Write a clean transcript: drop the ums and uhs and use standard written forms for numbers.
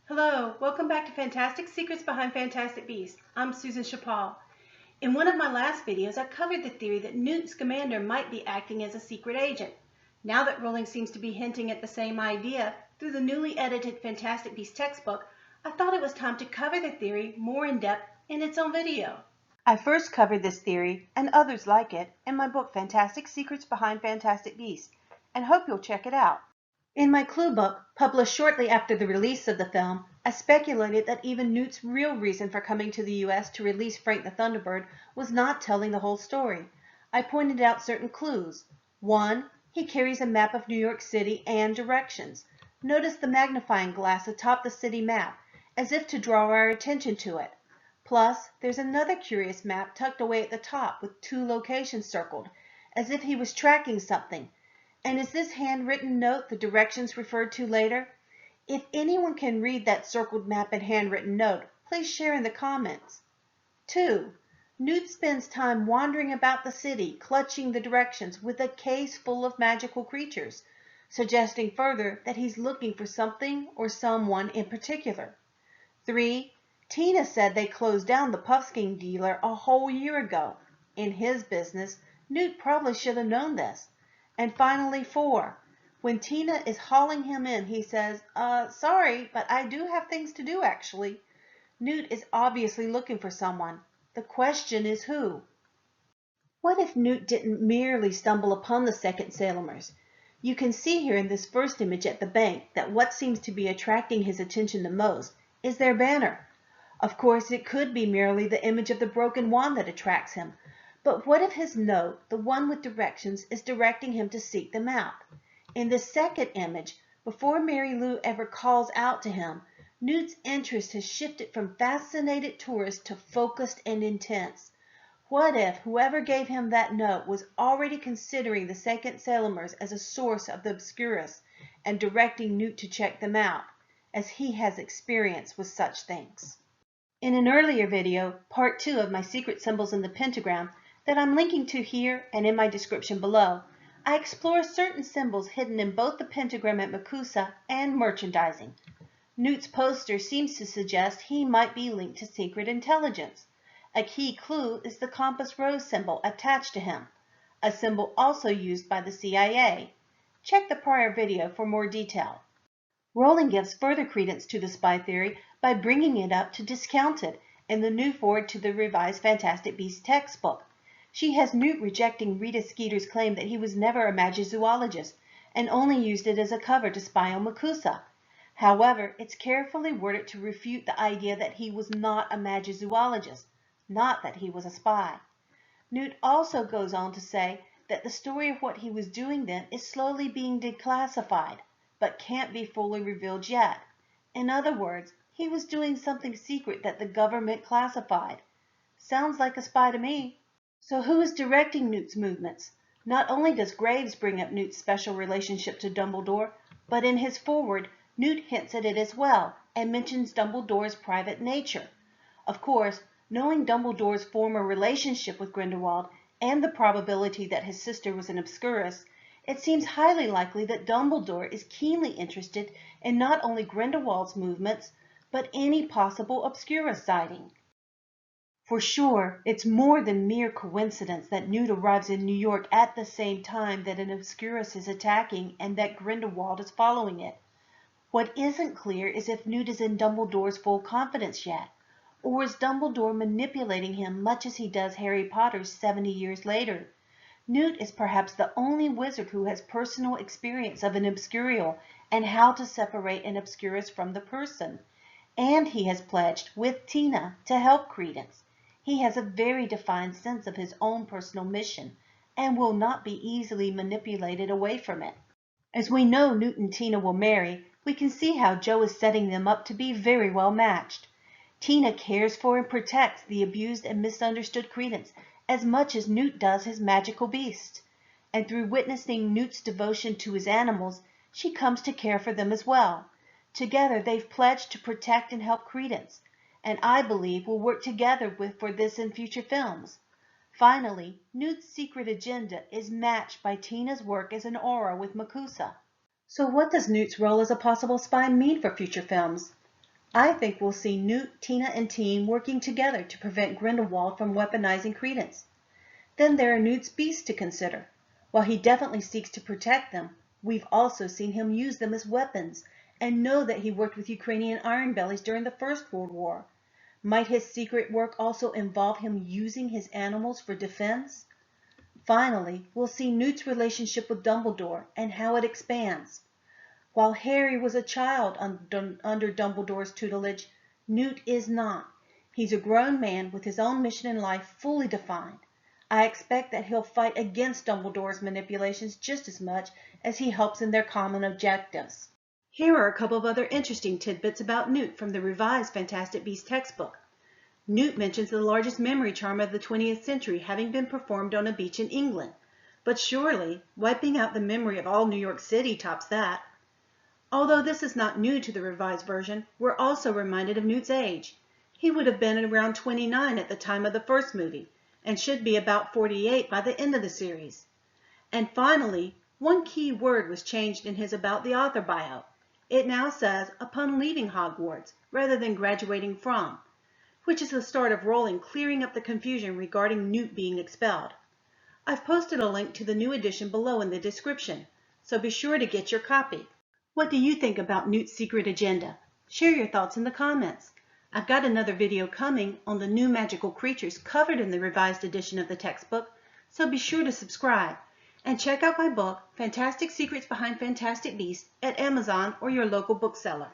Hello, welcome back to Fantastic Secrets Behind Fantastic Beasts. I'm Susan Sipal. In one of my last videos, I covered the theory that Newt Scamander might be acting as a secret agent. Now that Rowling seems to be hinting at the same idea through the newly edited Fantastic Beasts textbook, I thought it was time to cover the theory more in depth in its own video. I first covered this theory, and others like it, in my book Fantastic Secrets Behind Fantastic Beasts, and hope you'll check it out. In my clue book, published shortly after the release of the film, I speculated that even Newt's real reason for coming to the U.S. to release Frank the Thunderbird was not telling the whole story. I pointed out certain clues. 1. He carries a map of New York City and directions. Notice the magnifying glass atop the city map, as if to draw our attention to it. Plus, there's another curious map tucked away at the top with 2 locations circled, as if he was tracking something. And is this handwritten note the directions referred to later? If anyone can read that circled map and handwritten note, please share in the comments. 2. Newt spends time wandering about the city, clutching the directions with a case full of magical creatures, suggesting further that he's looking for something or someone in particular. 3. Tina said they closed down the Puffskein dealer a whole year ago. In his business, Newt probably should have known this. And finally, 4. When Tina is hauling him in, he says, sorry, but I do have things to do, actually. Newt is obviously looking for someone. The question is who? What if Newt didn't merely stumble upon the second Salemers? You can see here in this first image at the bank that what seems to be attracting his attention the most is their banner. Of course, it could be merely the image of the broken wand that attracts him. But what if his note, the one with directions, is directing him to seek them out? In the second image, before Mary Lou ever calls out to him, Newt's interest has shifted from fascinated tourist to focused and intense. What if whoever gave him that note was already considering the second Salemers as a source of the Obscurial and directing Newt to check them out, as he has experience with such things? In an earlier video, part 2 of my secret symbols in the pentagram, that I'm linking to here and in my description below, I explore certain symbols hidden in both the pentagram at Makusa and merchandising. Newt's poster seems to suggest he might be linked to secret intelligence. A key clue is the compass rose symbol attached to him, a symbol also used by the CIA. Check the prior video for more detail. Rowling gives further credence to the spy theory by bringing it up to discounted in the new foreword to the revised Fantastic Beasts textbook. She has Newt rejecting Rita Skeeter's claim that he was never a magizoologist and only used it as a cover to spy on Makusa. However, it's carefully worded to refute the idea that he was not a magizoologist, not that he was a spy. Newt also goes on to say that the story of what he was doing then is slowly being declassified, but can't be fully revealed yet. In other words, he was doing something secret that the government classified. Sounds like a spy to me. So who is directing Newt's movements? Not only does Graves bring up Newt's special relationship to Dumbledore, but in his foreword, Newt hints at it as well and mentions Dumbledore's private nature. Of course, knowing Dumbledore's former relationship with Grindelwald and the probability that his sister was an Obscurus, it seems highly likely that Dumbledore is keenly interested in not only Grindelwald's movements, but any possible Obscurus sighting. For sure, it's more than mere coincidence that Newt arrives in New York at the same time that an Obscurus is attacking and that Grindelwald is following it. What isn't clear is if Newt is in Dumbledore's full confidence yet, or is Dumbledore manipulating him much as he does Harry Potter's 70 years later? Newt is perhaps the only wizard who has personal experience of an Obscurial and how to separate an Obscurus from the person. And he has pledged, with Tina, to help Credence. He has a very defined sense of his own personal mission and will not be easily manipulated away from it. As we know Newt and Tina will marry, we can see how Jo is setting them up to be very well matched. Tina cares for and protects the abused and misunderstood Credence as much as Newt does his magical beasts. And through witnessing Newt's devotion to his animals, she comes to care for them as well. Together they've pledged to protect and help Credence, and I believe will work together for this in future films. Finally, Newt's secret agenda is matched by Tina's work as an aura with Makusa. So what does Newt's role as a possible spy mean for future films? I think we'll see Newt, Tina, and team working together to prevent Grindelwald from weaponizing Credence. Then there are Newt's beasts to consider. While he definitely seeks to protect them, we've also seen him use them as weapons, and know that he worked with Ukrainian iron bellies during the First World War. Might his secret work also involve him using his animals for defense? Finally, we'll see Newt's relationship with Dumbledore and how it expands. While Harry was a child under Dumbledore's tutelage, Newt is not. He's a grown man with his own mission in life fully defined. I expect that he'll fight against Dumbledore's manipulations just as much as he helps in their common objectives. Here are a couple of other interesting tidbits about Newt from the revised Fantastic Beasts textbook. Newt mentions the largest memory charm of the 20th century having been performed on a beach in England. But surely, wiping out the memory of all New York City tops that. Although this is not new to the revised version, we're also reminded of Newt's age. He would have been around 29 at the time of the first movie, and should be about 48 by the end of the series. And finally, one key word was changed in his About the Author bio. It now says, upon leaving Hogwarts, rather than graduating from, which is the start of Rowling clearing up the confusion regarding Newt being expelled. I've posted a link to the new edition below in the description, so be sure to get your copy. What do you think about Newt's secret agenda? Share your thoughts in the comments. I've got another video coming on the new magical creatures covered in the revised edition of the textbook, so be sure to subscribe. And check out my book, Fantastic Secrets Behind Fantastic Beasts, at Amazon or your local bookseller.